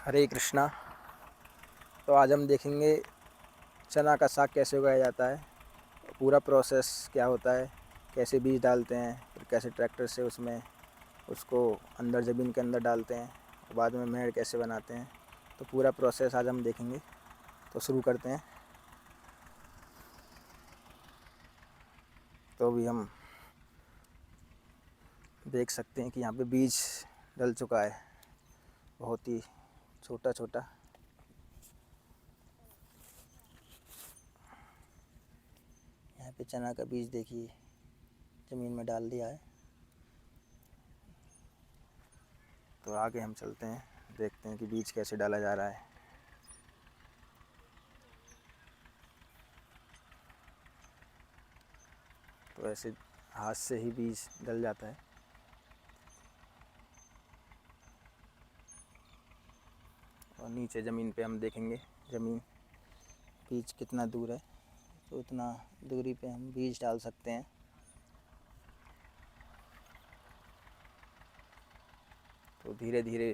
हरे कृष्णा। तो आज हम देखेंगे चना का साग कैसे उगाया जाता है, पूरा प्रोसेस क्या होता है, कैसे बीज डालते हैं, फिर कैसे ट्रैक्टर से उसमें उसको अंदर ज़मीन के अंदर डालते हैं और बाद में मेड़ कैसे बनाते हैं। तो पूरा प्रोसेस आज हम देखेंगे। तो शुरू करते हैं। तो अभी हम देख सकते हैं कि यहाँ पे बीज डल चुका है, बहुत ही छोटा छोटा। यहाँ पे चना का बीज देखिए ज़मीन में डाल दिया है। तो आगे हम चलते हैं, देखते हैं कि बीज कैसे डाला जा रहा है। तो ऐसे हाथ से ही बीज डल जाता है। और नीचे ज़मीन पे हम देखेंगे ज़मीन बीज कितना दूर है, तो उतना दूरी पे हम बीज डाल सकते हैं। तो धीरे धीरे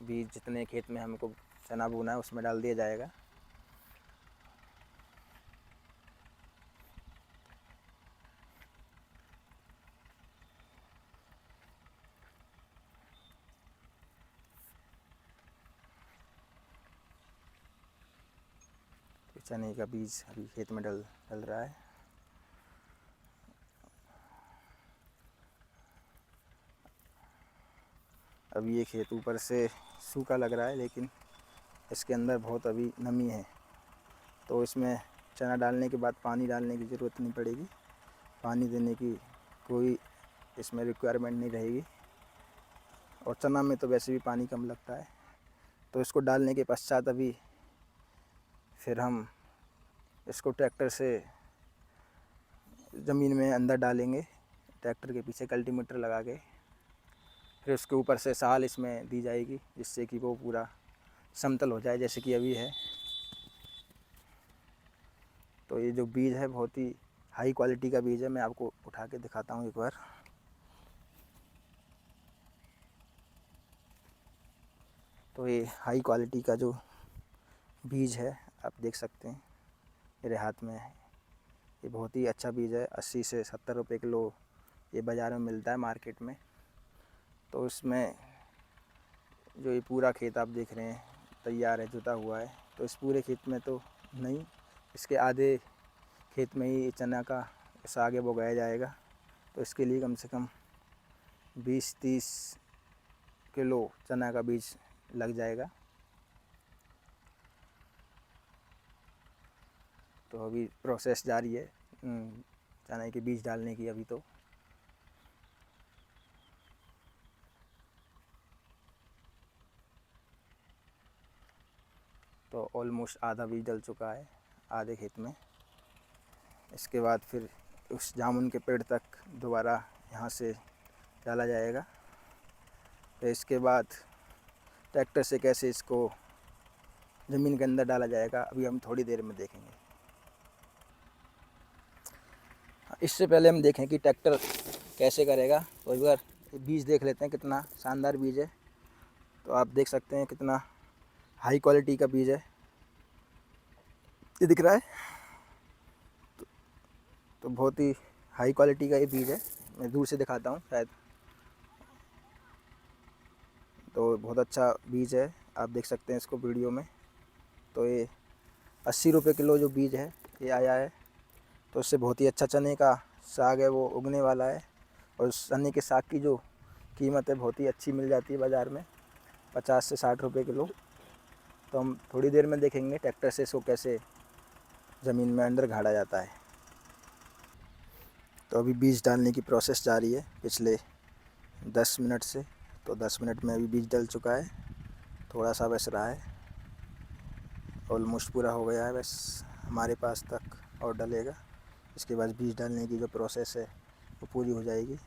बीज जितने खेत में हमको चना बोना है उसमें डाल दिया जाएगा। तो चने का बीज अभी खेत में डल रहा है। अब ये खेत ऊपर से सूखा लग रहा है, लेकिन इसके अंदर बहुत अभी नमी है, तो इसमें चना डालने के बाद पानी डालने की ज़रूरत नहीं पड़ेगी। पानी देने की कोई इसमें रिक्वायरमेंट नहीं रहेगी। और चना में तो वैसे भी पानी कम लगता है। तो इसको डालने के पश्चात अभी फिर हम इसको ट्रैक्टर से ज़मीन में अंदर डालेंगे, ट्रैक्टर के पीछे कल्टीमीटर लगा के। फिर उसके ऊपर से साल इसमें दी जाएगी, जिससे कि वो पूरा समतल हो जाए, जैसे कि अभी है। तो ये जो बीज है बहुत ही हाई क्वालिटी का बीज है। मैं आपको उठा के दिखाता हूँ एक बार। तो ये हाई क्वालिटी का जो बीज है आप देख सकते हैं मेरे हाथ में है। ये बहुत ही अच्छा बीज है। 80 से 70 रुपये किलो ये बाज़ार में मिलता है मार्केट में। तो इसमें जो ये पूरा खेत आप देख रहे हैं तैयार है, जुता हुआ है। तो इस पूरे खेत में तो नहीं, इसके आधे खेत में ही चना का साग है वो उगाया जाएगा। तो इसके लिए कम से कम 20-30 किलो चना का बीज लग जाएगा। तो अभी प्रोसेस जारी है चने के बीज डालने की अभी। तो ऑलमोस्ट आधा बीज डल चुका है आधे खेत में। इसके बाद फिर उस जामुन के पेड़ तक दोबारा यहाँ से डाला जाएगा। फिर इसके बाद ट्रैक्टर से कैसे इसको ज़मीन के अंदर डाला जाएगा अभी हम थोड़ी देर में देखेंगे। इससे पहले हम देखें कि ट्रैक्टर कैसे करेगा। तो एक बार बीज देख लेते हैं, कितना शानदार बीज है। तो आप देख सकते हैं कितना हाई क्वालिटी का बीज है, ये दिख रहा है। तो बहुत ही हाई क्वालिटी का ये बीज है। मैं दूर से दिखाता हूँ शायद। तो बहुत अच्छा बीज है, आप देख सकते हैं इसको वीडियो में। तो ये 80 रुपये किलो जो बीज है ये आया है। तो इससे बहुत ही अच्छा चने का साग है वो उगने वाला है। और उस चने के साग की जो कीमत है बहुत ही अच्छी मिल जाती है बाज़ार में, 50 से 60 रुपये किलो। तो हम थोड़ी देर में देखेंगे ट्रैक्टर से इसको कैसे ज़मीन में अंदर गाड़ा जाता है। तो अभी बीज डालने की प्रोसेस जारी है पिछले 10 मिनट से। तो 10 मिनट में अभी बीज डल चुका है, थोड़ा सा बस रहा है, ऑलमोस्ट पूरा हो गया है बस हमारे पास तक और डलेगा। इसके बाद बीज डालने की जो प्रोसेस है वो पूरी हो जाएगी।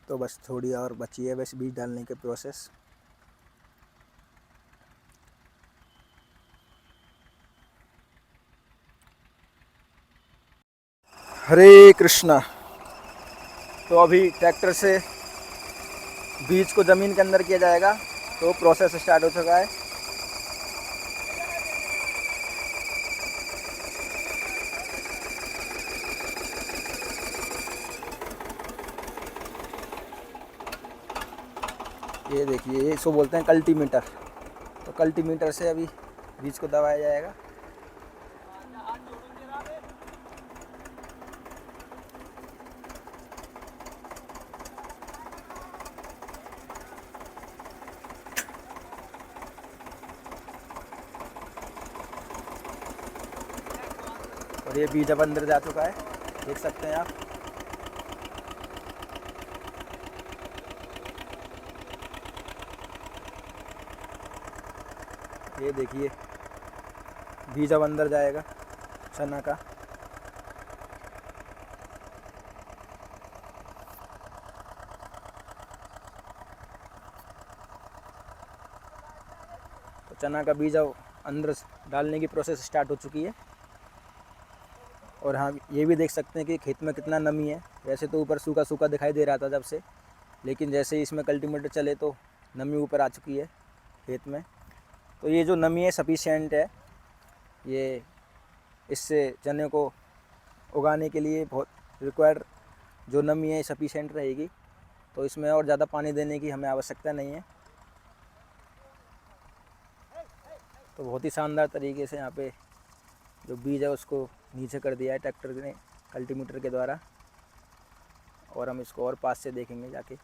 तो बस थोड़ी और बची है बस बीज डालने की प्रोसेस। हरे कृष्णा। तो अभी ट्रैक्टर से बीज को ज़मीन के अंदर किया जाएगा, तो प्रोसेस स्टार्ट हो चुका है। ये देखिए, ये इसको बोलते हैं कल्टीमीटर। तो कल्टीमीटर से अभी बीज को दबाया जाएगा। और ये बीज अब अंदर जा चुका है, देख सकते हैं आप। ये देखिए, बीज अब अंदर जाएगा चना का। तो चना का बीज अब अंदर डालने की प्रोसेस स्टार्ट हो चुकी है। और हाँ, ये भी देख सकते हैं कि खेत में कितना नमी है। वैसे तो ऊपर सूखा सूखा दिखाई दे रहा था जब से, लेकिन जैसे ही इसमें कल्टीमीटर चले तो नमी ऊपर आ चुकी है खेत में। तो ये जो नमी है सफिशिएंट है, ये इससे चने को उगाने के लिए बहुत रिक्वायर्ड जो नमी है सफिशिएंट रहेगी। तो इसमें और ज़्यादा पानी देने की हमें आवश्यकता नहीं है। तो बहुत ही शानदार तरीके से यहाँ पे जो बीज है उसको नीचे कर दिया है ट्रैक्टर ने कल्टीमीटर के द्वारा। और हम इसको और पास से देखेंगे जाके।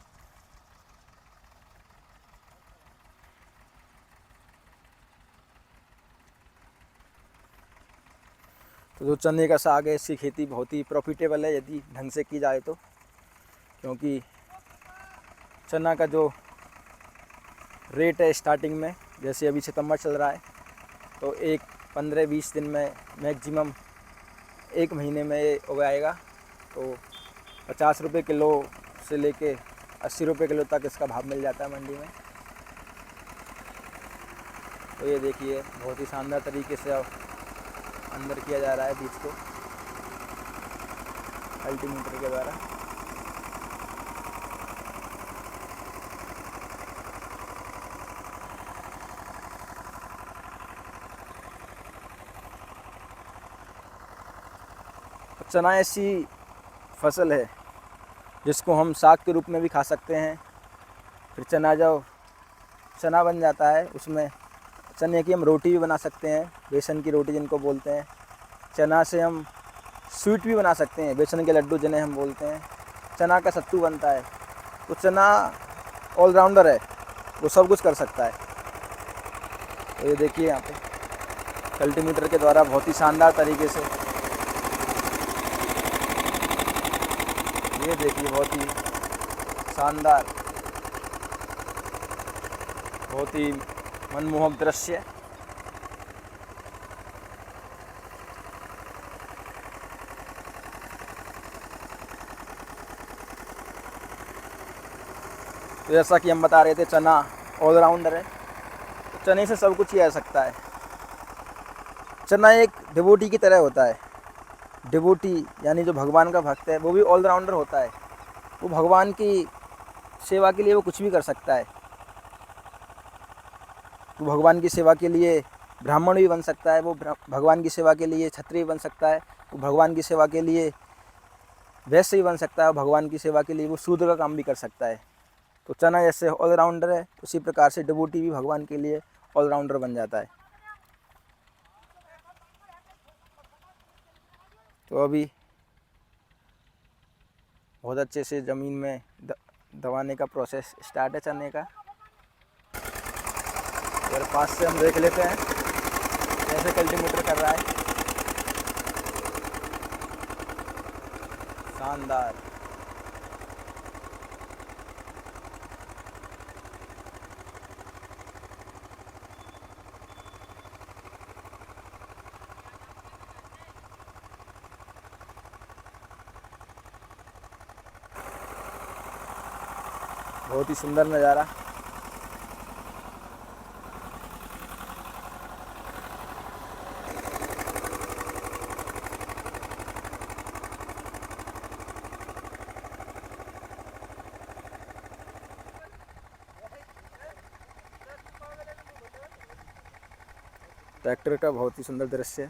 तो जो चने का साग है, इसकी खेती बहुत ही प्रॉफिटेबल है यदि ढंग से की जाए तो। क्योंकि चना का जो रेट है स्टार्टिंग में, जैसे अभी सितंबर चल रहा है, तो 15-20 दिन में मैक्सिमम 1 महीने में ये उगाएगा। तो 50 रुपये किलो से लेके 80 रुपये किलो तक इसका भाव मिल जाता है मंडी में। तो ये देखिए, बहुत ही शानदार तरीके से अब अंदर किया जा रहा है बीज को कल्टीमीटर के द्वारा। चना ऐसी फसल है जिसको हम साग के रूप में भी खा सकते हैं। फिर चना जब चना बन जाता है, उसमें चने की हम रोटी भी बना सकते हैं, बेसन की रोटी जिनको बोलते हैं। चना से हम स्वीट भी बना सकते हैं, बेसन के लड्डू जिन्हें हम बोलते हैं। चना का सत्तू बनता है। तो चना ऑलराउंडर है, वो सब कुछ कर सकता है। तो ये देखिए, यहाँ पे कल्टीमीटर के द्वारा बहुत ही शानदार तरीके से, ये देखिए, बहुत ही शानदार, बहुत ही मनमोहक दृश्य। तो जैसा कि हम बता रहे थे, चना ऑलराउंडर है। तो चने से सब कुछ ही आ सकता है। चना एक डिवोटी की तरह होता है। डिवोटी यानी जो भगवान का भक्त है, वो भी ऑलराउंडर होता है। वो भगवान की सेवा के लिए वो कुछ भी कर सकता है। वो भगवान की सेवा के लिए ब्राह्मण भी बन सकता है, वो भगवान की सेवा के लिए क्षत्रिय बन सकता है, वो भगवान की सेवा के लिए वैश्य भी बन सकता है, भगवान की सेवा के लिए वो शूद्र का काम भी कर सकता है। तो चना जैसे ऑलराउंडर है, उसी प्रकार से डिवोटी भी भगवान के लिए ऑलराउंडर बन जाता है। तो अभी बहुत अच्छे से ज़मीन में दबाने का प्रोसेस स्टार्ट है चने का। अगर पास से हम देख लेते हैं कैसे कल्टीमीटर कर रहा है, शानदार। बहुत ही सुंदर नज़ारा। ट्रैक्टर का बहुत ही सुंदर दृश्य है,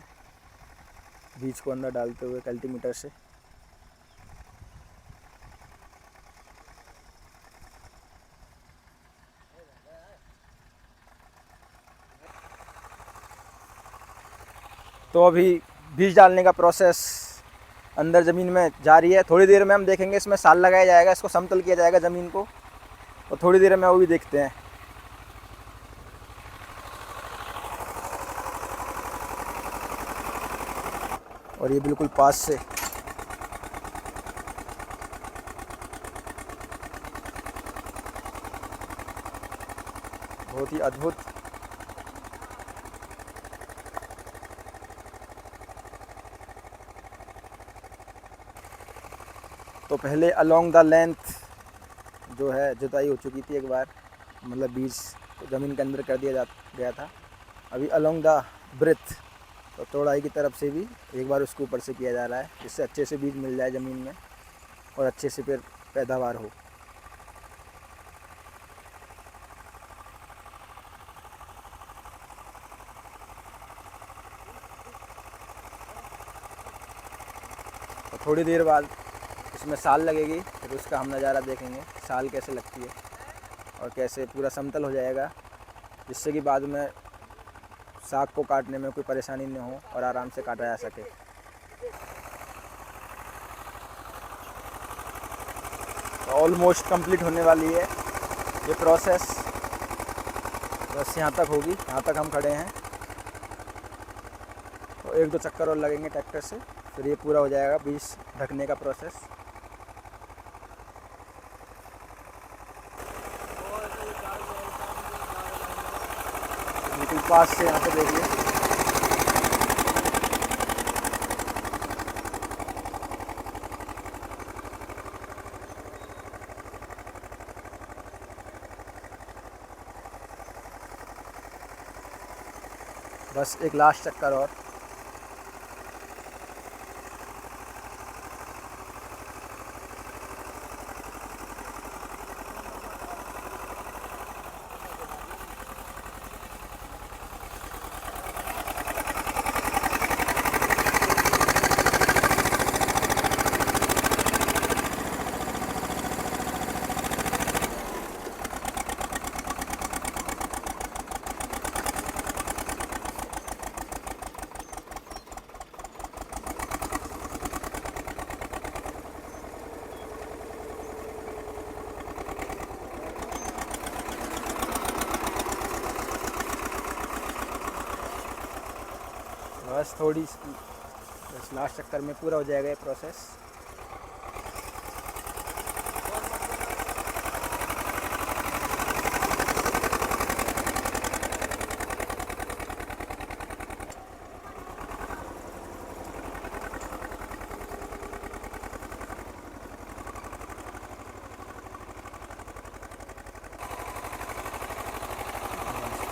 बीज को अंदर डालते हुए कल्टीमीटर से। तो अभी बीज डालने का प्रोसेस अंदर ज़मीन में जारी है। थोड़ी देर में हम देखेंगे, इसमें साल लगाया जाएगा, इसको समतल किया जाएगा ज़मीन को, और थोड़ी देर में वो भी देखते हैं। और ये बिल्कुल पास से बहुत ही अद्भुत। तो पहले अलोंग द लेंथ जो है जुताई हो चुकी थी एक बार, मतलब बीज तो ज़मीन के अंदर कर दिया गया था। अभी अलोंग द ब्रेथ, तो चौड़ाई की तरफ से भी एक बार उसके ऊपर से किया जा रहा है, जिससे अच्छे से बीज मिल जाए ज़मीन में और अच्छे से फिर पैदावार हो। तो थोड़ी देर बाद इसमें साल लगेगी, फिर उसका हम नज़ारा देखेंगे, साल कैसे लगती है और कैसे पूरा समतल हो जाएगा, जिससे कि बाद में साग को काटने में कोई परेशानी न हो और आराम से काटा जा सके। तो ऑलमोस्ट कंप्लीट होने वाली है ये प्रोसेस, बस यहाँ तक होगी, यहाँ तक हम खड़े हैं। तो एक दो चक्कर और लगेंगे ट्रैक्टर से, फिर ये पूरा हो जाएगा बीज ढकने का प्रोसेस। बिल्कुल पास से यहाँ पे देखिए, बस एक लास्ट चक्कर और। बस थोड़ी, बस लास्ट चक्कर में पूरा हो जाएगा ये प्रोसेस।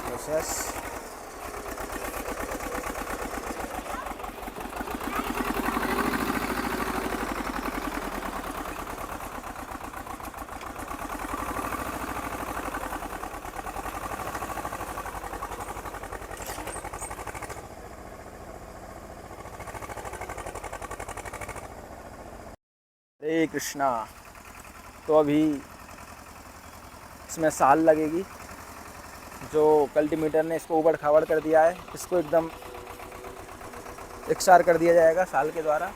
प्रोसेस हरे कृष्णा। तो अभी इसमें साल लगेगी, जो कल्टीमीटर ने इसको उबड़ खाबड़ कर दिया है, इसको एकदम एकसार कर दिया जाएगा साल के द्वारा,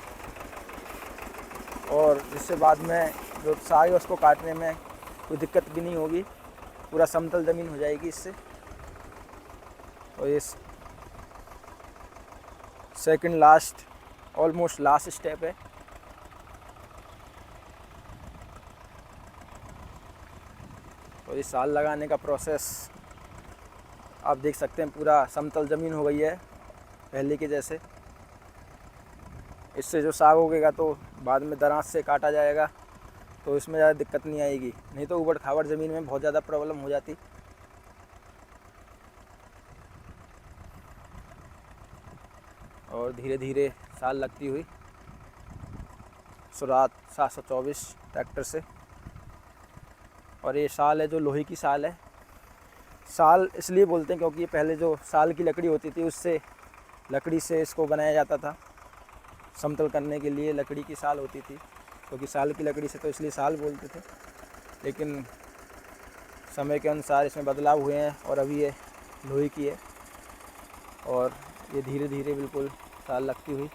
और जिससे बाद में जो साग है उसको काटने में कोई दिक्कत भी नहीं होगी, पूरा समतल ज़मीन हो जाएगी इससे। और ये second last, almost last step है। तो ये साल लगाने का प्रोसेस आप देख सकते हैं, पूरा समतल ज़मीन हो गई है पहले के जैसे। इससे जो साग उगेगा तो बाद में दरांत से काटा जाएगा, तो इसमें ज़्यादा दिक्कत नहीं आएगी, नहीं तो ऊबड़ खाबड़ ज़मीन में बहुत ज़्यादा प्रॉब्लम हो जाती। और धीरे धीरे साल लगती हुई सुरात 724 ट्रैक्टर से। और ये साल है जो लोहे की साल है, साल इसलिए बोलते हैं क्योंकि ये पहले जो साल की लकड़ी होती थी उससे लकड़ी से इसको बनाया जाता था। समतल करने के लिए लकड़ी की साल होती थी, क्योंकि साल की लकड़ी से तो इसलिए साल बोलते थे। लेकिन समय के अनुसार इसमें बदलाव हुए हैं और अभी ये लोहे की है और ये धीरे धीरे बिल्कुल साल लगती हुई।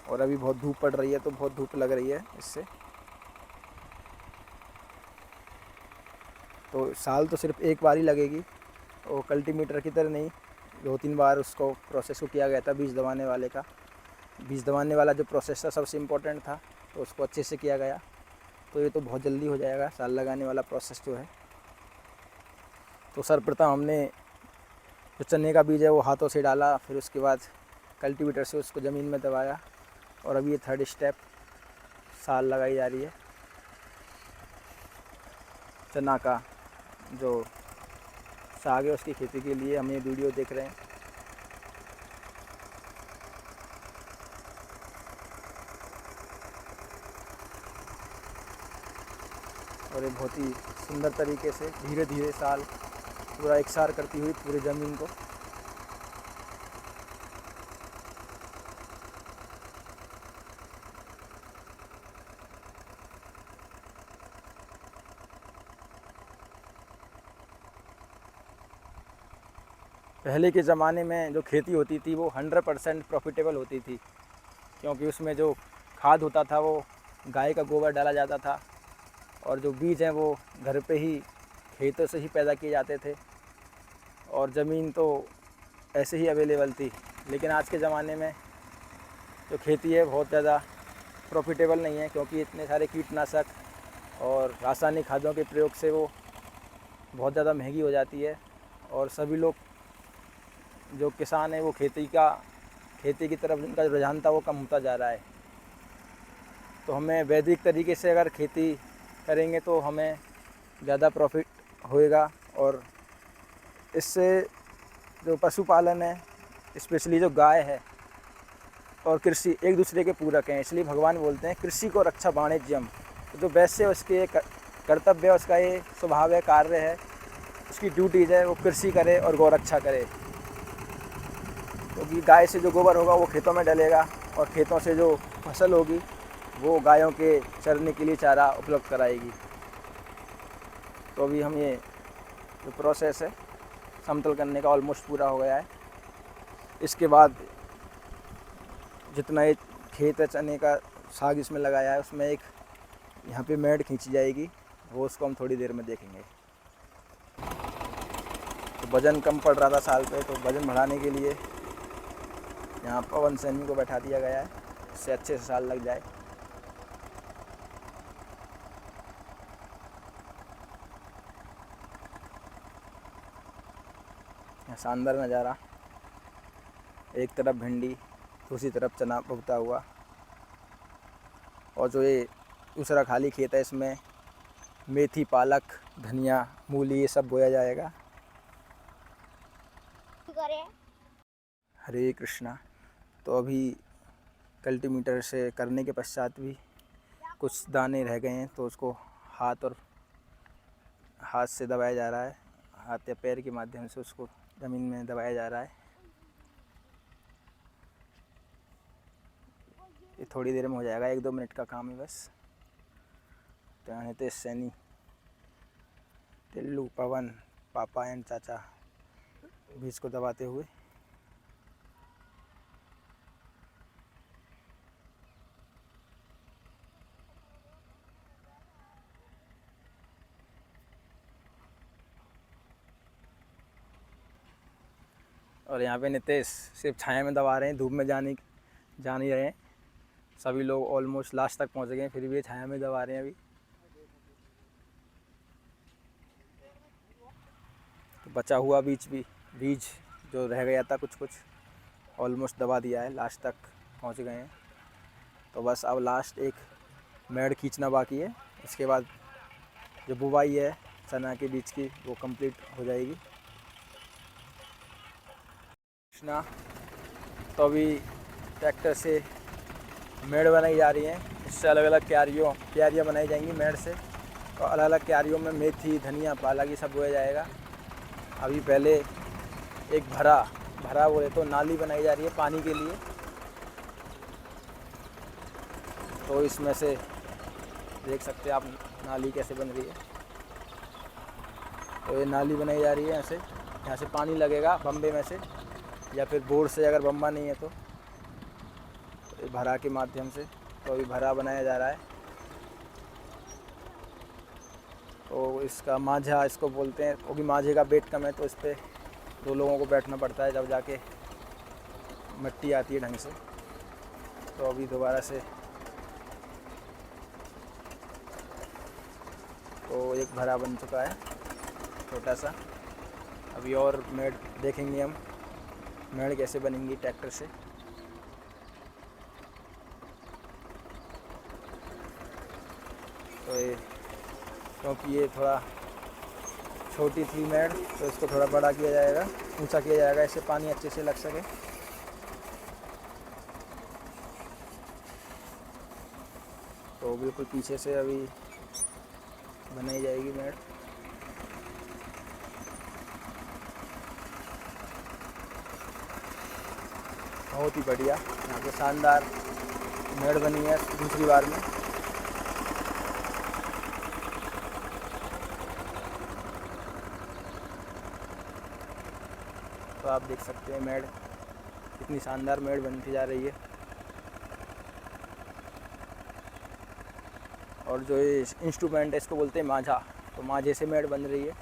और अभी बहुत धूप पड़ रही है तो बहुत धूप लग रही है इससे। तो साल तो सिर्फ एक बार ही लगेगी, और कल्टीमीटर की तरह नहीं, 2-3 बार उसको प्रोसेस को किया गया था बीज दबाने वाले का। बीज दबाने वाला जो प्रोसेस था सबसे इम्पोर्टेंट था, तो उसको अच्छे से किया गया। तो ये तो बहुत जल्दी हो जाएगा, साल लगाने वाला प्रोसेस जो है। तो सर्वप्रथम हमने जो चने का बीज है वो हाथों से डाला, फिर उसके बाद कल्टीवेटर से उसको ज़मीन में दबाया, और अभी ये थर्ड स्टेप साल लगाई जा रही है। चना का जो साग है उसकी खेती के लिए हम ये वीडियो देख रहे हैं। और ये बहुत ही सुंदर तरीके से धीरे धीरे साल पूरा एकसार करती हुई पूरी ज़मीन को। पहले के ज़माने में जो खेती होती थी वो 100% प्रॉफिटेबल होती थी, क्योंकि उसमें जो खाद होता था वो गाय का गोबर डाला जाता था, और जो बीज हैं वो घर पे ही खेतों से ही पैदा किए जाते थे, और ज़मीन तो ऐसे ही अवेलेबल थी। लेकिन आज के ज़माने में जो खेती है बहुत ज़्यादा प्रॉफिटेबल नहीं है, क्योंकि इतने सारे कीटनाशक और रासायनिक खादों के प्रयोग से वो बहुत ज़्यादा महंगी हो जाती है, और सभी लोग जो किसान है वो खेती की तरफ जिनका रुझान था वो कम होता जा रहा है। तो हमें वैदिक तरीके से अगर खेती करेंगे तो हमें ज़्यादा प्रॉफिट होएगा, और इससे जो पशुपालन है, स्पेशली जो गाय है और कृषि एक दूसरे के पूरक हैं। इसलिए भगवान बोलते हैं कृषि को रक्षा वाणिज्यम। तो जो वैश्य उसके कर्तव्य है, उसका ये स्वभाव है, कार्य है, उसकी ड्यूटीज़ है वो कृषि करे और गौरक्षा करे। क्योंकि गाय से जो गोबर होगा वो खेतों में डलेगा, और खेतों से जो फसल होगी वो गायों के चरने के लिए चारा उपलब्ध कराएगी। तो अभी हम ये जो प्रोसेस है समतल करने का ऑलमोस्ट पूरा हो गया है। इसके बाद जितना ये खेत है चने का साग इसमें लगाया है उसमें एक यहाँ पे मेड़ खींची जाएगी, वो उसको हम थोड़ी देर में देखेंगे। तो वज़न कम पड़ रहा था साल पे, तो वज़न बढ़ाने के लिए यहाँ पवन सैनी को बैठा दिया गया है, इससे अच्छे से साल लग जाए। शानदार नज़ारा, एक तरफ भिंडी दूसरी तरफ चना उगता हुआ, और जो ये दूसरा खाली खेत है इसमें मेथी, पालक, धनिया, मूली ये सब बोया जाएगा। हरे कृष्णा। तो अभी कल्टीमीटर से करने के पश्चात भी कुछ दाने रह गए हैं, तो उसको हाथ से दबाया जा रहा है, हाथ या पैर के माध्यम से उसको ज़मीन में दबाया जा रहा है। ये थोड़ी देर में हो जाएगा, 1-2 मिनट का काम है बस। तो नितेश सैनी, टिल्लू, पवन, पापा एंड चाचा बीज को दबाते हुए। और यहाँ पे नितेश सिर्फ छाया में दबा रहे हैं, धूप में जा नहीं रहे हैं। सभी लोग ऑलमोस्ट लास्ट तक पहुँच गए हैं, फिर भी छाया में दबा रहे हैं अभी। तो बचा हुआ बीज जो रह गया था कुछ ऑलमोस्ट दबा दिया है, लास्ट तक पहुँच गए हैं। तो बस अब लास्ट एक मेड़ खींचना बाकी है, इसके बाद जो बुवाई है चना के बीज की वो कंप्लीट हो जाएगी। तो अभी ट्रैक्टर से मेड़ बनाई जा रही हैं, इससे अलग अलग क्यारियाँ बनाई जाएंगी मेड़ से, तो अलग अलग क्यारियों में मेथी, धनिया, पालक ये सब बोया जाएगा। अभी पहले एक भरा बोले तो नाली बनाई जा रही है पानी के लिए। तो इसमें से देख सकते हैं आप नाली कैसे बन रही है। तो ये नाली बनाई जा रही है ऐसे, यहाँ से पानी लगेगा बम्बे में से, या फिर बोर से अगर बम्बा नहीं है तो ये भरा के माध्यम से। तो अभी भरा बनाया जा रहा है। तो इसका माझा इसको बोलते हैं, क्योंकि माझे का वेट कम है तो इस पर 2 लोगों को बैठना पड़ता है, जब जाके मिट्टी आती है ढंग से। तो अभी दोबारा से तो एक भरा बन चुका है छोटा सा। अभी और मेड़ देखेंगे हम, मेड़ कैसे बनेंगी ट्रैक्टर से। तो ये क्योंकि ये थोड़ा छोटी थी मेड़, तो इसको थोड़ा बड़ा किया जाएगा, ऊंचा किया जाएगा, इससे पानी अच्छे से लग सके। तो बिल्कुल पीछे से अभी बनाई जाएगी मेड़। बहुत ही बढ़िया, यहाँ पे शानदार मेड़ बनी है दूसरी बार में। तो आप देख सकते हैं मेड़, कितनी शानदार मेड़ बनती जा रही है। और जो ये इंस्ट्रूमेंट है इसको बोलते हैं माझा, तो माझे से मेड़ बन रही है।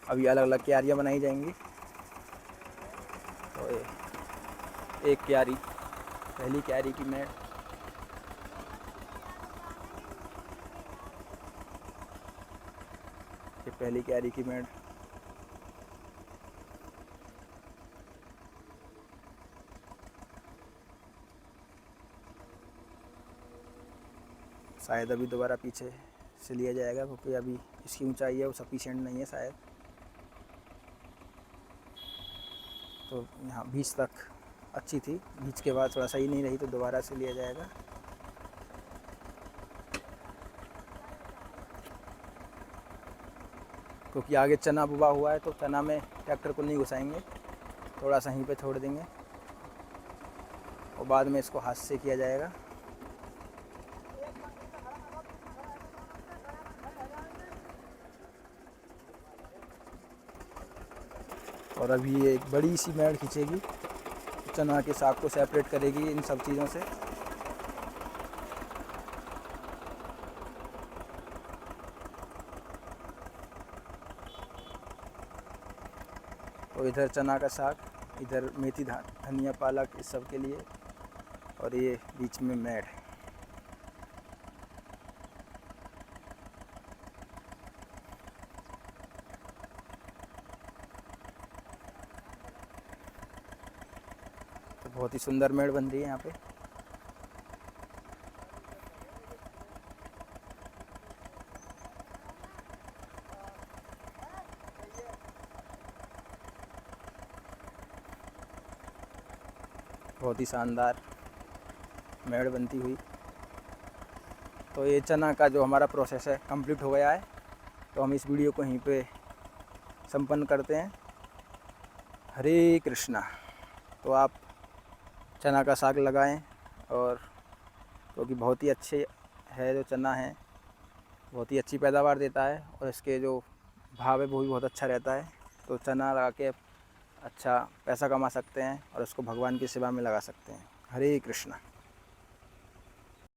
अभी अलग अलग क्यारियाँ बनाई जाएंगी। तो एक क्यारी, पहली क्यारी की मेड़, ये पहली क्यारी की मेड़। शायद अभी दोबारा पीछे से लिया जाएगा, क्योंकि अभी इसकी ऊंचाई है वो सफिशिएंट नहीं है शायद। तो यहाँ बीच तक अच्छी थी, बीच के बाद थोड़ा सही नहीं रही तो दोबारा से लिया जाएगा। क्योंकि आगे चना बुआ हुआ है तो चना में ट्रैक्टर को नहीं घुसाएंगे, थोड़ा सा यहीं पे छोड़ देंगे और बाद में इसको हाथ से किया जाएगा। और अभी ये एक बड़ी सी मेड़ खींचेगी, चना के साग को सेपरेट करेगी इन सब चीज़ों से। तो इधर चना का साग, इधर मेथी, धनिया, पालक, इस सब के लिए, और ये बीच में मेड़। तो बहुत ही सुंदर मेड़ बन रही है यहाँ पे। बहुत ही शानदार मेड़ बनती हुई। तो ये चना का जो हमारा प्रोसेस है कंप्लीट हो गया है। तो हम इस वीडियो को यहीं पे संपन्न करते हैं। हरे कृष्णा। तो आप चना का साग लगाएं, और क्योंकि बहुत ही अच्छे है जो चना है, बहुत ही अच्छी पैदावार देता है और इसके जो भाव है वो भी बहुत अच्छा रहता है। तो चना लगा के अच्छा पैसा कमा सकते हैं और उसको भगवान की सेवा में लगा सकते हैं। हरे कृष्णा।